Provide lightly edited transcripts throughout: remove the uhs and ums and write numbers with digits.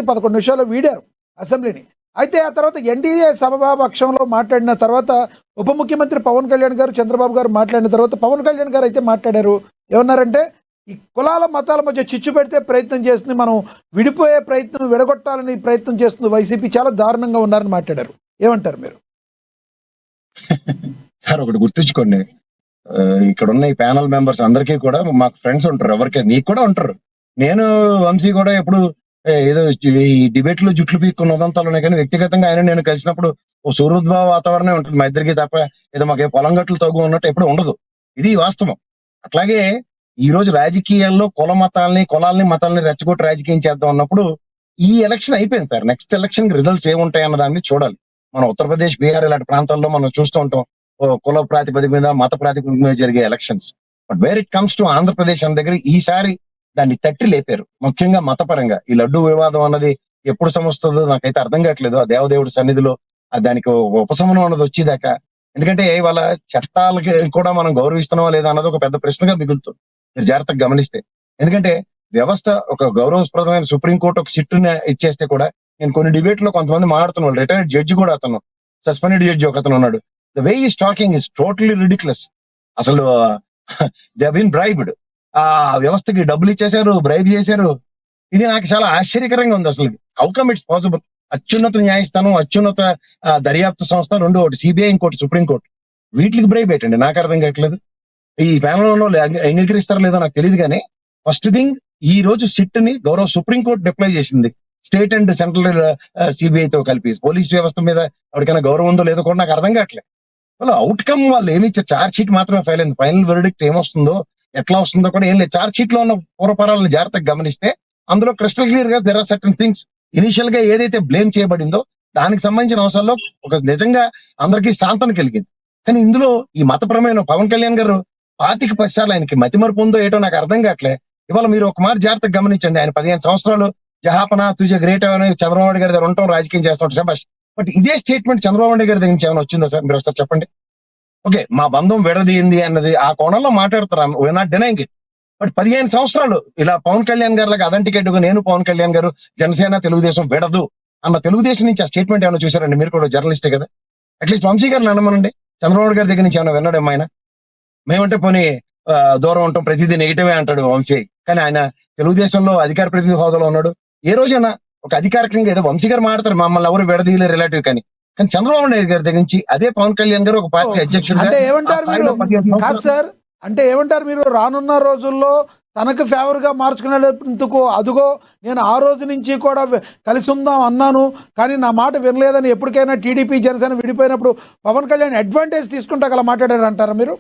11 నిమిషాల్లో వీడారు అసెంబ్లీని. అయితే ఆ తర్వాత ఎన్డీఏ సభాపక్షంలో మాట్లాడిన తర్వాత ఉప ముఖ్యమంత్రి పవన్ కళ్యాణ్ గారు, చంద్రబాబు గారు మాట్లాడిన తర్వాత పవన్ కళ్యాణ్ గారు అయితే మాట్లాడారు. ఏమన్నారంటే, ఈ కులాల మతాల మధ్య చిచ్చు పెడితే ప్రయత్నం చేస్తుంది, మనం విడిపోయే ప్రయత్నం, విడగొట్టాలని ప్రయత్నం చేస్తుంది వైసీపీ, చాలా దారుణంగా ఉన్నారని మాట్లాడారు. ఏమంటారు మీరు? సార్ ఒకటి గుర్తుంచుకోండి, ఇక్కడ ఉన్న ఈ ప్యానల్ మెంబర్స్ అందరికీ కూడా మాకు ఫ్రెండ్స్ ఉంటారు, ఎవరికైనా మీకు కూడా ఉంటారు. నేను వంశీ కూడా ఎప్పుడు ఏదో ఈ డిబేట్ లో జుట్లు పీక్కున్న ఉదంతాలు కానీ వ్యక్తిగతంగా ఆయన నేను కలిసినప్పుడు ఓ సూర్యోద్భవ వాతావరణం ఉంటుంది మా ఇద్దరికి తప్ప ఏదో మాకు పొలం గట్లు తగ్గు ఉన్నట్టు ఎప్పుడు ఉండదు. ఇది వాస్తవం. అట్లాగే ఈ రోజు రాజకీయాల్లో కులాల్ని మతాలని రెచ్చగొట్టి రాజకీయం చేద్దాం అన్నప్పుడు ఈ ఎలక్షన్ అయిపోయింది సార్. నెక్స్ట్ ఎలక్షన్ రిజల్ట్స్ ఏముంటాయి అన్న దాన్ని చూడాలి. మనం ఉత్తరప్రదేశ్, బీహార్ ఇలాంటి ప్రాంతాల్లో మనం చూస్తూ ఉంటాం కుల ప్రాతిపదిక మీద, మత ప్రాతిపదిక మీద జరిగే elections. But where it comes to Andhra Pradesh అన్న దగ్గర ఈసారి దాన్ని తట్టి లేపారు. ముఖ్యంగా మతపరంగా ఈ లడ్డు వివాదం అన్నది ఎప్పుడు సమస్తుందో నాకైతే అర్థం కావట్లేదు. ఆ దేవదేవుడి సన్నిధిలో దానికి ఉపశమనం అన్నది వచ్చేదాకా. ఎందుకంటే ఇవాళ చట్టాలకి కూడా మనం గౌరవిస్తున్నావా లేదా అన్నది ఒక పెద్ద ప్రశ్నగా మిగులుతుంది మీరు జాగ్రత్తగా గమనిస్తే. ఎందుకంటే వ్యవస్థ ఒక గౌరవప్రదమైన సుప్రీంకోర్టు ఒక సిట్టుని ఇచ్చేస్తే కూడా, నేను కొన్ని డిబేట్ లో కొంతమంది మాట్లాడుతున్నాడు, రిటైర్డ్ జడ్జి కూడా అతను, సస్పెండెడ్ జడ్జి ఒక అతను ఉన్నాడు. The way is talking is totally ridiculous. అసలు దే బీన్ బ్రైబ్డ్. ఆ వ్యవస్థకి డబ్బులు ఇచ్చేశారు, బ్రైబ్ చేశారు. ఇది నాకు చాలా ఆశ్చర్యకరంగా ఉంది. అసలు హౌ కమ్ ఇట్స్ పాసిబుల్? అత్యున్నత న్యాయస్థానం, అత్యున్నత దర్యాప్తు సంస్థ రెండు, ఒకటి సిబిఐ, ఇంకోటి సుప్రీంకోర్టు, వీటికి బ్రైబ్ ఏంటండి? నాకు అర్థం కావట్లేదు. ఈ ప్యానల్లో అంగీకరిస్తారో లేదో నాకు తెలియదు. కానీ ఫస్ట్ థింగ్, ఈ రోజు సిట్ ని గౌరవ సుప్రీంకోర్టు డిప్లాయ్ చేసింది స్టేట్ అండ్ సెంట్రల్ సిబిఐతో కలిపి. పోలీస్ వ్యవస్థ మీద ఎవరికైనా గౌరవం ఉందో లేదో కూడా నాకు అర్థం కావట్లేదు. వాళ్ళు అవుట్కమ్ వాళ్ళు ఏమి ఇచ్చారు? ఛార్జ్ షీట్ మాత్రమే ఫైల్ అయింది. ఫైనల్ వెర్డిక్ట్ ఏమొస్తుందో, ఎట్లా వస్తుందో కూడా ఏం లేదు. ఛార్జ్ షీట్ లో ఉన్న పూర్వపరాలను జాగ్రత్తగా గమనిస్తే అందులో క్రిస్టల్ క్లియర్ గా there are certain things. Initial గా ఏదైతే బ్లేమ్ చేయబడిందో దానికి సంబంధించిన అంశాల్లో ఒక నిజంగా అందరికీ శాంతం కలిగింది. కానీ ఇందులో ఈ మతపరమైన పవన్ కళ్యాణ్ గారు 25 సార్లు ఆయనకి మతిమరుపు ఉందో ఏటో నాకు అర్థం కావట్లే. ఇవాళ మీరు ఒక మాట జాగ్రత్తగా గమనించండి, ఆయన 15 సంవత్సరాలు జహాపన తుజ గ్రేట్ అని చంద్రబాబు నాయుడు గారి దగ్గర ఉండటం, రాజకీయం చేస్తుంటారు శభాష్. బట్ ఇదే స్టేట్మెంట్ చంద్రబాబు నాయుడు గారి దగ్గర నుంచి ఏమైనా వచ్చిందా సార్? మీరు ఒకసారి చెప్పండి. ఓకే, మా బంధం విడదీయింది అన్నది ఆ కోణంలో మాట్లాడతారు, we are not denying it. But 15 సంవత్సరాలు ఇలా పవన్ కళ్యాణ్ గారు లాగా అదంటికెట్టుగా నేను పవన్ కళ్యాణ్ గారు జనసేన తెలుగుదేశం విడదు అన్న తెలుగుదేశం నుంచి ఆ స్టేట్మెంట్ ఏమైనా చూసారండి? మీరు కూడా జర్నలిస్టే కదా, అట్లీస్ట్ వంశీ గారిని అనమనండి. చంద్రబాబు గారి దగ్గర నుంచి ఏమైనా విన్నాడేమో ఆయన? మేమంటే పోనీ దూరం ఉంటాం, ప్రతిదీ నెగిటివే అంటాడు వంశీ. కానీ ఆయన తెలుగుదేశంలో అధికార ప్రతినిధి హోదాలో ఉన్నాడు. ఏ రోజైనా ఒక అధికారికంగా ఏదో వంశీ గారు మాట్లాడతారు మమ్మల్ని ఎవరు విడదీయలే రిలేటివ్, కానీ చంద్రబాబు నాయుడు గారి దగ్గర నుంచి అదే పవన్ కళ్యాణ్ గారు ఒక పార్టీ అధ్యక్షుడు. అంటే ఏమంటారు మీరు? కాదు సార్, అంటే ఏమంటారు మీరు? రానున్న రోజుల్లో తనకు ఫేవర్ గా మార్చుకునేందుకు, అదుగో నేను ఆ రోజు నుంచి కూడా కలిసి ఉందాం అన్నాను కానీ నా మాట వినలేదని ఎప్పటికైనా టీడీపీ జనసేన విడిపోయినప్పుడు పవన్ కళ్యాణ్ అడ్వాంటేజ్ తీసుకుంటా గల మాట్లాడారు అంటారా మీరు?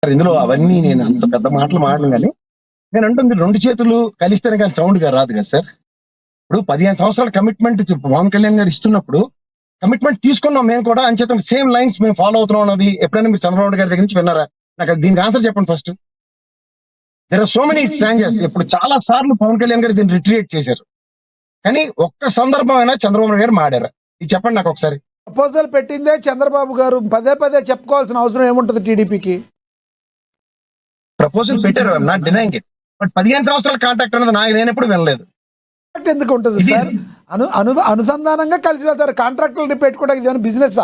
ఇందులో అవన్నీ నేను అంత పెద్ద మాటలు మాట్లాడను, కానీ నేను అంటుంది రెండు చేతులు కలిస్తేనే కానీ సౌండ్ గా రాదు కదా సార్. ఇప్పుడు 15 సంవత్సరాల కమిట్మెంట్ పవన్ కళ్యాణ్ గారు ఇస్తున్నప్పుడు కమిట్మెంట్ తీసుకున్నాం మేము కూడా, అంచేత సేమ్ లైన్స్ మేము ఫాలో అవుతున్నాం అన్నది ఎప్పుడైనా మీరు చంద్రబాబు గారి దగ్గర నుంచి విన్నారా? నాకు దీనికి ఆన్సర్ చెప్పండి first. There are so many strangers. ఇప్పుడు చాలా సార్లు పవన్ కళ్యాణ్ గారు దీన్ని రిట్రియేట్ చేశారు, కానీ ఒక్క సందర్భం అయినా చంద్రబాబు గారు మాడారా? ఇది చెప్పండి నాకు ఒకసారి. ప్రపోజల్ పెట్టిందే చంద్రబాబు గారు, పదే పదే చెప్పుకోవాల్సిన అవసరం ఏముంటుంది టీడీపీకి? ప్రపోజల్ పెట్టారు, నాట్ డినైయింగ్ ఇట్. బట్ 15 సంవత్సరాల కాంటాక్ట్ అనేది నేను ఎప్పుడు వినలేదు. ఎందుకు ఉంటుంది సార్? అనుసంధానంగా కలిసి వెళ్తారు. కాంట్రాక్టులు పెట్టుకోవడానికి ఇదేమైనా బిజినెస్?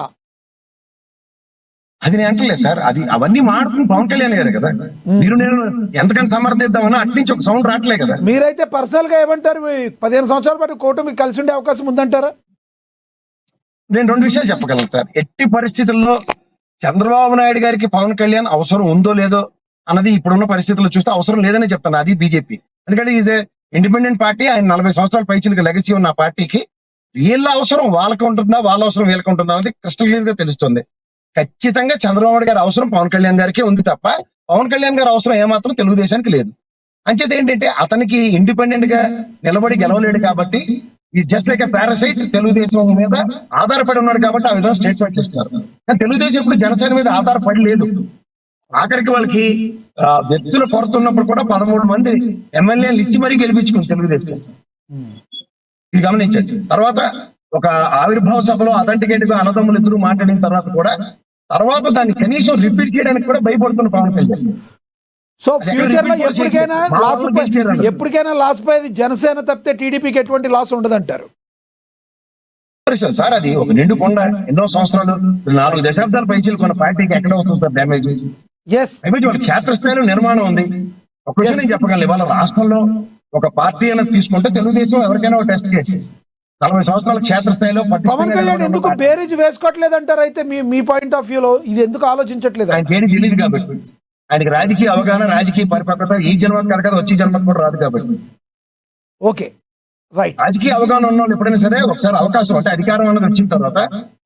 అది నేను అంటలేదు సార్. అది అవన్నీ మాడుతుంది పవన్ కళ్యాణ్ గారు కదా. మీరు నేను ఎంతకని సమర్థిద్దామని అట్నుంచి ఒక సౌండ్ రావట్లే కదా. మీరైతే పర్సనల్ గా ఏమంటారు? 15 సంవత్సరాల పాటు కూటమి కలిసి ఉండే అవకాశం ఉందంటారా? నేను రెండు విషయాలు చెప్పగలను సార్. ఎట్టి పరిస్థితుల్లో చంద్రబాబు నాయుడు గారికి పవన్ కళ్యాణ్ అవసరం ఉందో లేదో అన్నది ఇప్పుడున్న పరిస్థితుల్లో చూస్తే అవసరం లేదనే చెప్తాను. అది బీజేపీ, ఎందుకంటే ఇది ఇండిపెండెంట్ పార్టీ. ఆయన 40 సంవత్సరాల పైచిలకు లెగసీ ఉన్న పార్టీకి వీళ్ళ అవసరం వాళ్ళకి ఉంటుందా, వాళ్ళ అవసరం వీళ్ళకి ఉంటుందా అనేది క్రిస్టల్ క్లియర్ గా తెలుస్తుంది. ఖచ్చితంగా చంద్రబాబు గారి అవసరం పవన్ కళ్యాణ్ గారికే ఉంది తప్ప పవన్ కళ్యాణ్ గారి అవసరం ఏమాత్రం తెలుగుదేశానికి లేదు. అంచేత ఏంటంటే అతనికి ఇండిపెండెంట్ గా నిలబడి గెలవలేడు కాబట్టి ఈ జస్ట్ లైక్ పారాసైట్ తెలుగుదేశం మీద ఆధారపడి ఉన్నాడు కాబట్టి ఆ విధంగా స్టేట్మెంట్ ఇస్తున్నారు. కానీ తెలుగుదేశం ఇప్పుడు జనసేన మీద ఆధారపడి లేదు. ఆఖరికి వాళ్ళకి వ్యక్తులు కొరతున్నప్పుడు కూడా 13 మంది ఎమ్మెల్యేలు ఇచ్చి మరీ గెలిపించుకుంది తెలుగుదేశం. ఇది గమనించండి. తర్వాత ఒక ఆవిర్భావ సభలో అథెంటికేట్ గా అన్నదమ్ములు ఇద్దరు మాట్లాడిన తర్వాత కూడా తర్వాత దాన్ని కనీసం రిపీట్ చేయడానికి కూడా భయపడుతున్న పవన్ కళ్యాణ్. సో అది ఎక్కడ ఫ్యూచర్ లో repeat కూడా ఎప్పటికైనా చేయలేదు. మా లాస్ వాళ్ళు గెలిచారు వాళ్ళు. ఎప్పటికైనా లాస్ పోయేది జనసేన తప్పితే టీడీపీకి ఎటువంటి లాస్ ఉండదంటారు. సార్ అది ఒక నిండు కొండ, ఎన్నో సంవత్సరాలు 4 దశాబ్దాల పైచీలు కొన్న పార్టీకి ఎక్కడ వస్తుంది సార్ డ్యామేజ్? ఎస్ అయిపోయి వాళ్ళ క్షేత్రస్థాయిలో నిర్మాణం ఉంది. ఒక విషయం Yes. నేను చెప్పగలను, ఇవాళ రాష్ట్రంలో ఒక పార్టీ అనేది తీసుకుంటే తెలుగుదేశం ఎవరికైనా ఒక టెస్ట్ కేసు 40 సంవత్సరాల క్షేత్రస్థాయిలో పవన్ పటిష్టంగా కళ్యాణ్ నిలబడిన ఎందుకు పార్టీ. బేరీజ్ వేసుకోవట్లేదు అంటారు? అయితే మీ పాయింట్ ఆఫ్ వ్యూలో ఇది ఎందుకు ఆలోచించట్లేదు? ఆయనకి ఏది తెలియదు కాబట్టి, ఆయనకి రాజకీయ అవగాహన, రాజకీయ పరిపక్వత ఈ జన్మకు కాదు కదా, వచ్చే జన్మకు కూడా రాదు కాబట్టి. Okay, right. రాజకీయ అవగాహన ఉన్న వాళ్ళు ఎప్పుడైనా సరే ఒకసారి అవకాశం అంటే అధికారం అనేది వచ్చిన తర్వాత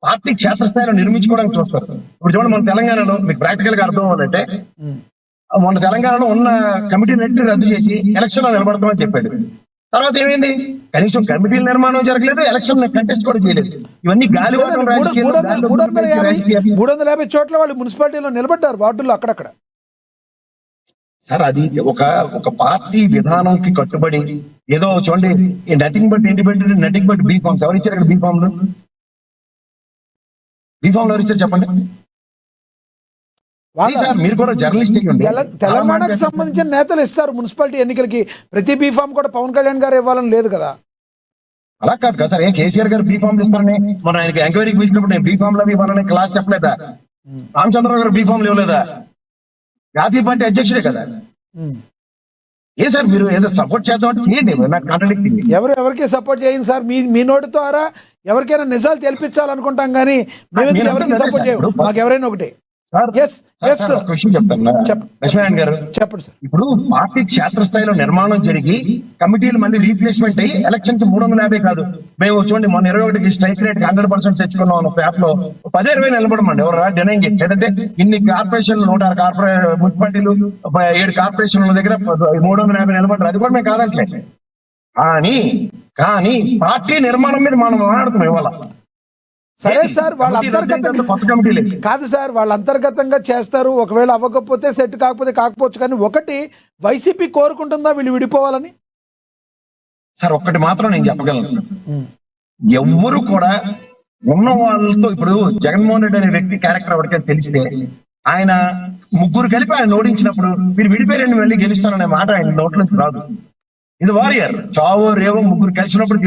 పార్టీ క్షేత్రస్థాయిలో నిర్మించుకోవడానికి చూస్తారు. ఇప్పుడు చూడండి, మన తెలంగాణలో మీకు ప్రాక్టికల్ గా అర్థం అవ్వాలంటే, మన తెలంగాణలో ఉన్న కమిటీని రద్దు చేసి ఎలక్షన్ లో నిలబడతామని చెప్పాడు. తర్వాత ఏమైంది? కనీసం కమిటీల నిర్మాణం జరగలేదు, ఎలక్షన్ కంటెస్ట్ కూడా చేయలేదు. ఇవన్నీ గాలివాటం రాజకీయాలు, గాలిలో గుడ్లు పెట్టి రాజకీయాలు. 350 చోట్ల వాళ్ళు మున్సిపాలిటీలో నిలబడ్డారు, వార్డుల్లో అక్కడక్కడ. సార్ అది ఒక పార్టీ విధానంకి కట్టుబడి ఏదో చూడండి, nothing but independent, nothing but B forms. ఎవరు ఇచ్చారు అక్కడ బీ ఫామ్లు? బీ ఫామ్లు ఎవరు ఇచ్చారు చెప్పండి? సార్ మీరు కూడా జర్నలిస్ట్ తెలంగాణకు సంబంధించిన నేతలు ఇస్తారు మున్సిపాలిటీ ఎన్నికలకి. ప్రతి బీఫామ్ కూడా పవన్ కళ్యాణ్ గారు ఇవ్వాలని లేదు కదా. అలా కాదు కదా సార్, కేసీఆర్ గారు బీ ఫామ్లు ఇస్తారని మన ఆయనకి ఎంక్వైరీకి పిలిచినప్పుడు నేను బీ ఫామ్ లో ఇవ్వాలని క్లాస్ చెప్పలేదా? రామచంద్రరావు గారు బీ ఫామ్లు ఇవ్వలేదా? జాతీయ పార్టీ అధ్యక్షుడే కదా. ఏ సార్ మీరు ఏదో సపోర్ట్ చేద్దామంటే చేయండి, నాకు కాంట్రాడిక్టింగ్. ఎవరికి సపోర్ట్ చేయండి సార్, మీ నోటి ద్వారా ఎవరికైనా నిజాలు తెలిపించాలనుకుంటాం కానీ మేము ఎవరికి సపోర్ట్ చేయం, మాకు ఎవరైనా ఒకటే. లక్ష్మణ్ గారు చెప్పండి సార్. ఇప్పుడు పార్టీ క్షేత్రస్థాయిలో నిర్మాణం జరిగి కమిటీలు మళ్ళీ రీప్లేస్మెంట్ అయ్యి ఎలక్షన్ కి 350 కాదు, మేము చూడండి మొన్న 21కి స్ట్రైక్ రేట్ 100% తెచ్చుకున్నాం యాప్ లో 10-20 నిలబడమండి, ఎవరు డినైంగ్. లేదంటే ఇన్ని కార్పొరేషన్లు 106 మున్సిపాలిటీలు 7 కార్పొరేషన్ల దగ్గర 350 నిలబడ్డారు, అది కూడా మేము కాదంటలేదు. కానీ పార్టీ నిర్మాణం మీద మనం మాట్లాడుతున్నాం ఇవాళ. సరే సార్, వాళ్ళ అంతర్గతంగా కాదు సార్, వాళ్ళ అంతర్గతంగా చేస్తారు. ఒకవేళ అవ్వకపోతే సెట్ కాకపోవచ్చు, కానీ ఒకటి వైసీపీ కోరుకుంటుందా వీళ్ళు విడిపోవాలని? సార్ ఒక్కటి మాత్రం నేను చెప్పగలను, ఎవ్వరు కూడా ఉన్న వాళ్ళతో, ఇప్పుడు జగన్మోహన్ రెడ్డి అనే వ్యక్తి క్యారెక్టర్ ఎవరికైనా తెలిస్తే ఆయన ముగ్గురు కలిపి ఆయన ఓడించినప్పుడు మీరు విడిపోయారని వెళ్ళి గెలుస్తాననే మాట ఆయన నోట్ల నుంచి రాదు. ఇది వారియర్, చావో రేవో ముగ్గురు కలిసినప్పుడు